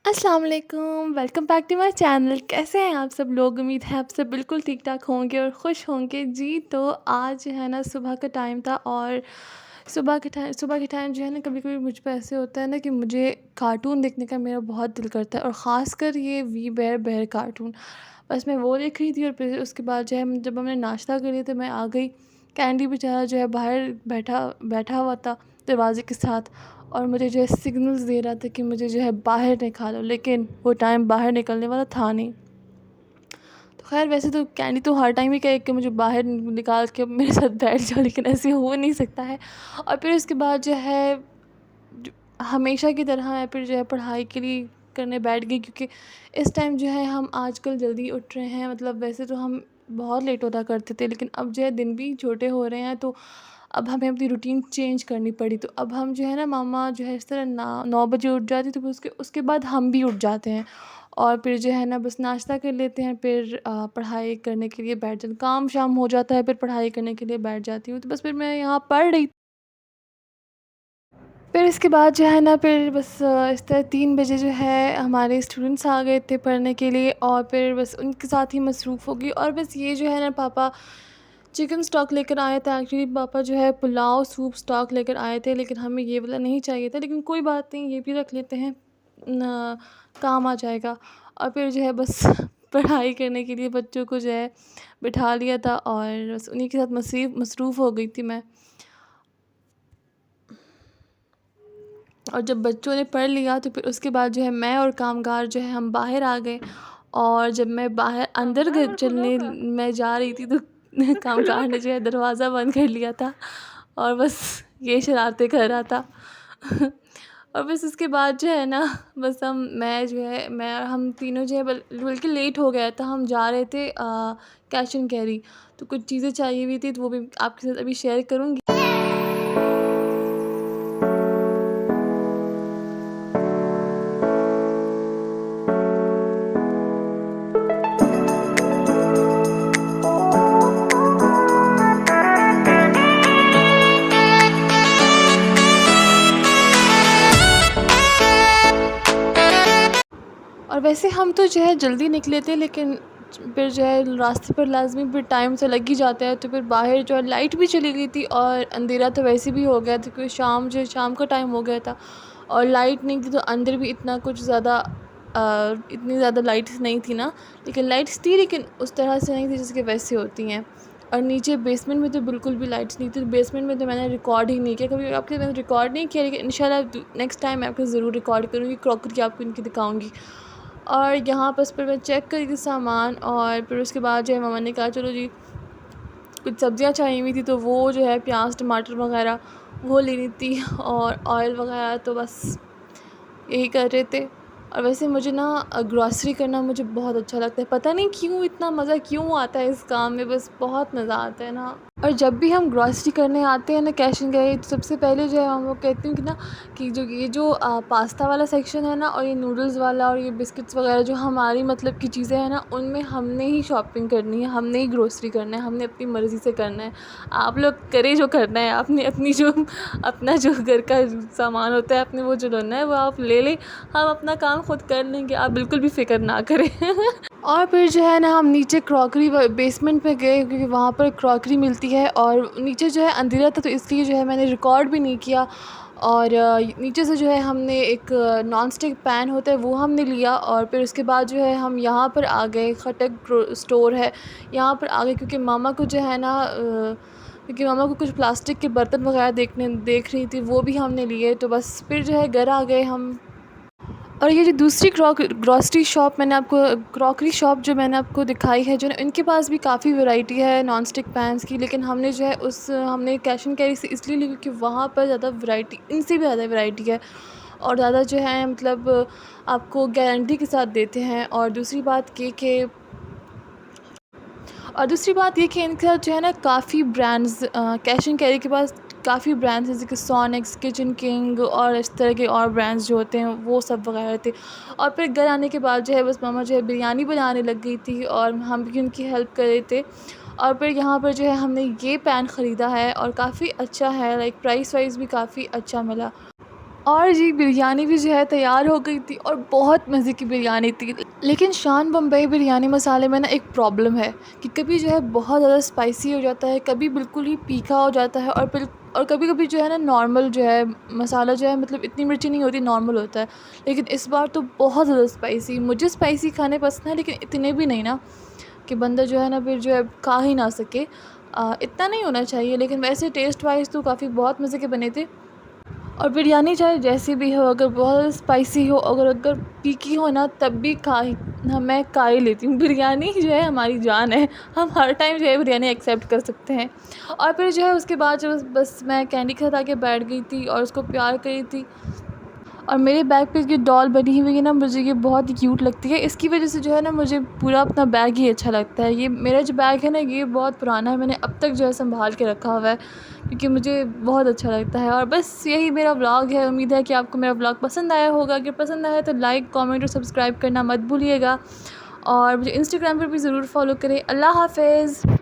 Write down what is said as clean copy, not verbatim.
अस्सलाम वालेकुम, welcome back to my channel. कैसे हैं आप सब लोग? उम्मीद है आप सब बिल्कुल ठीक-ठाक होंगे और खुश होंगे। जी, तो आज जो है ना सुबह का टाइम था और सुबह के टाइम जो है ना कभी-कभी मुझ पे ऐसे होता है ना कि मुझे कार्टून देखने का मेरा बहुत दिल करता है और ख़ासकर ये वी बेयर बेयर कार्टून। बस मैं वो देख रही थी और फिर उसके बाद जो है जब हमने नाश्ता कर लिया तो मैं आ गई। कैंडी बेचारा जो है बाहर बैठा बैठा हुआ था दरवाज़े के साथ और मुझे जो है सिग्नल्स दे रहा था कि मुझे जो है बाहर निकालो, लेकिन वो टाइम बाहर निकलने वाला था नहीं। तो ख़ैर वैसे तो कैंडी तो हर टाइम ही कहे कि मुझे बाहर निकाल के मेरे साथ बैठ जाओ, लेकिन ऐसे हो नहीं सकता है। और फिर उसके बाद जो है ज हमेशा की तरह मैं फिर जो है पढ़ाई के लिए करने बैठ गई, क्योंकि इस टाइम जो है हम आजकल जल्दी उठ रहे हैं। मतलब वैसे तो हम बहुत लेट उठा करते थे, लेकिन अब जो है दिन भी छोटे हो रहे हैं, तो अब हमें अपनी रूटीन चेंज करनी पड़ी। तो अब हम जो है ना मामा जो है इस तरह ना 9 बजे उठ जाती, तो फिर उसके उसके बाद हम भी उठ जाते हैं और फिर जो है ना बस नाश्ता कर लेते हैं, फिर पढ़ाई करने के लिए बैठ जाते, काम शाम हो जाता है, फिर पढ़ाई करने के लिए बैठ जाती हूँ। तो बस फिर मैं यहाँ पढ़ रही, फिर इसके बाद जो है ना फिर बस इस तरह 3 बजे जो है हमारे स्टूडेंट्स आ गए थे पढ़ने के लिए और फिर बस उनके साथ ही मसरूफ़ हो गई। और बस ये जो है ना पापा चिकन स्टॉक लेकर आए थे। एक्चुअली पापा जो है पुलाव सूप स्टॉक लेकर आए थे, लेकिन हमें ये वाला नहीं चाहिए था, लेकिन कोई बात नहीं, ये भी रख लेते हैं, न काम आ जाएगा। और फिर जो है बस पढ़ाई करने के लिए बच्चों को जो है बिठा लिया था और बस उन्हीं के साथ मसरूफ़ हो गई थी मैं। और जब बच्चों ने पढ़ लिया तो फिर उसके बाद जो है मैं और कामगार जो है हम बाहर आ गए। और जब मैं बाहर अंदर चलने मैं जा रही थी तो कामगार ने जो है दरवाज़ा बंद कर लिया था और बस ये शरारतें कर रहा था। और बस उसके बाद जो है ना बस मैं जो है मैं और हम तीनों जो है बल्कि लेट हो गया था, हम जा रहे थे कैश एंड कैरी। तो कुछ चीज़ें चाहिए हुई थी, तो वो भी आपके साथ अभी शेयर करूँगी। और वैसे हम तो जो है जल्दी निकले थे, लेकिन फिर जो है रास्ते पर लाज़मी फिर टाइम तो लग ही जाता है। तो फिर बाहर जो है लाइट भी चली गई थी और अंधेरा तो वैसे भी हो गया था, क्योंकि शाम का टाइम हो गया था और लाइट नहीं थी, तो अंदर भी इतना कुछ ज़्यादा इतनी ज़्यादा लाइट्स नहीं थी ना। लेकिन लाइट्स थी, लेकिन उस तरह से नहीं थी जैसे कि वैसे होती हैं। और नीचे बेसमेंट में तो बिल्कुल भी लाइट्स नहीं थी। बेसमेंट में तो मैंने रिकॉर्ड ही नहीं किया, कभी आपके मैंने रिकॉर्ड नहीं किया, लेकिन इंशाल्लाह नेक्स्ट टाइम मैं आपको ज़रूर रिकॉर्ड करूँगी, क्रॉकरी आपको इनकी दिखाऊँगी। और यहाँ बस फिर मैं चेक कर रही थी सामान और फिर उसके बाद जो है मम्मा ने कहा चलो जी, कुछ सब्ज़ियाँ चाहिए हुई थी, तो वो जो है प्याज टमाटर वगैरह वो लेनी थी और ऑयल वगैरह, तो बस यही कर रहे थे। और वैसे मुझे ना ग्रॉसरी करना मुझे बहुत अच्छा लगता है, पता नहीं क्यों इतना मज़ा क्यों आता है इस काम में, बस बहुत मज़ा आता है ना। और जब भी हम ग्रॉसरी करने आते हैं ना कैश एंड कैरी, तो सबसे पहले जो है हम वो कहती हूँ कि ना कि जो पास्ता वाला सेक्शन है ना और ये नूडल्स वाला और ये बिस्किट्स वगैरह जो हमारी मतलब की चीज़ें हैं ना, उनमें हमने ही शॉपिंग करनी है, हमने ही ग्रॉसरी करना है, हमने अपनी मर्ज़ी से करना है। आप लोग करें जो करना है, आपने अपना जो घर का सामान होता है आपने वो जो लेना है वो आप ले लें, हम अपना काम खुद कर लेंगे, आप बिल्कुल भी फ़िक्र ना करें। और फिर जो है ना हम नीचे क्रॉकरी बेसमेंट में गए, क्योंकि वहाँ पर क्रॉकरी मिलती है और नीचे जो है अंधेरा था, तो इसलिए जो है मैंने रिकॉर्ड भी नहीं किया। और नीचे से जो है हमने एक नॉन स्टिक पैन होता है वो हमने लिया और फिर उसके बाद जो है हम यहाँ पर आ गए, खटक स्टोर है यहाँ पर आ गए, क्योंकि मामा को जो है ना क्योंकि मामा को कुछ प्लास्टिक के बर्तन वगैरह देख रही थी, वो भी हमने लिए। तो बस फिर जो है घर आ गए हम। और ये जो दूसरी ग्रॉसरी शॉप मैंने आपको क्रॉकरी शॉप जो मैंने आपको दिखाई है, जो ना इनके पास भी काफ़ी वैरायटी है नॉन स्टिक पैन्स की, लेकिन हमने जो है हमने कैश एंड कैरी से इसलिए ली क्योंकि वहाँ पर ज़्यादा वैरायटी, इनसे भी ज़्यादा वैरायटी है और ज़्यादा जो है मतलब आपको गारंटी के साथ देते हैं। और दूसरी बात ये कि इनके साथ जो है ना काफ़ी ब्रांड्स कैश एंड कैरी के पास काफ़ी ब्रांड्स जैसे कि सोनिक्स, किचन किंग और इस तरह के और ब्रांड्स जो होते हैं वो सब वगैरह थे। और फिर घर आने के बाद जो है बस मामा जो है बिरयानी बनाने लग गई थी और हम भी उनकी हेल्प कर रहे थे। और फिर यहाँ पर जो है हमने ये पैन ख़रीदा है और काफ़ी अच्छा है, लाइक प्राइस वाइज़ भी काफ़ी अच्छा मिला। और जी बिरयानी भी जो है तैयार हो गई थी और बहुत मज़े की बिरयानी थी। लेकिन शान बम्बई बिरयानी मसाले में ना एक प्रॉब्लम है कि कभी जो है बहुत ज़्यादा स्पाइसी हो जाता है, कभी बिल्कुल ही तीखा हो जाता है, और कभी-कभी जो है ना नॉर्मल जो है मसाला जो है मतलब इतनी मिर्ची नहीं होती, नॉर्मल होता है। लेकिन इस बार तो बहुत ज़्यादा स्पाइसी, मुझे स्पाइसी खाने पसंद है लेकिन इतने भी नहीं ना कि बंदा जो है ना फिर जो है खा ही ना सके। इतना नहीं होना चाहिए, लेकिन वैसे टेस्ट वाइज़ तो काफ़ी बहुत मज़े के बने थे। और बिरयानी चाहे जैसी भी हो, अगर बहुत स्पाइसी हो, अगर तीखी हो ना, तब भी मैं खा ही लेती हूँ। बिरयानी जो है हमारी जान है, हम हर टाइम जो है बिरयानी एक्सेप्ट कर सकते हैं। और फिर जो है उसके बाद जो बस मैं कैंडी खा के बैठ गई थी और उसको प्यार करी थी। और मेरे बैग पे जो डॉल बनी हुई है ना, मुझे ये बहुत ही क्यूट लगती है। इसकी वजह से जो है ना मुझे पूरा अपना बैग ही अच्छा लगता है। ये मेरा जो बैग है ना, ये बहुत पुराना है, मैंने अब तक जो है सँभाल के रखा हुआ है क्योंकि मुझे बहुत अच्छा लगता है। और बस यही मेरा व्लॉग है। उम्मीद है कि आपको मेरा व्लॉग पसंद आया होगा। अगर पसंद आया तो लाइक, कमेंट और सब्सक्राइब करना मत भूलिएगा। और मुझे इंस्टाग्राम पर भी ज़रूर फॉलो करें। अल्लाह हाफ़िज़।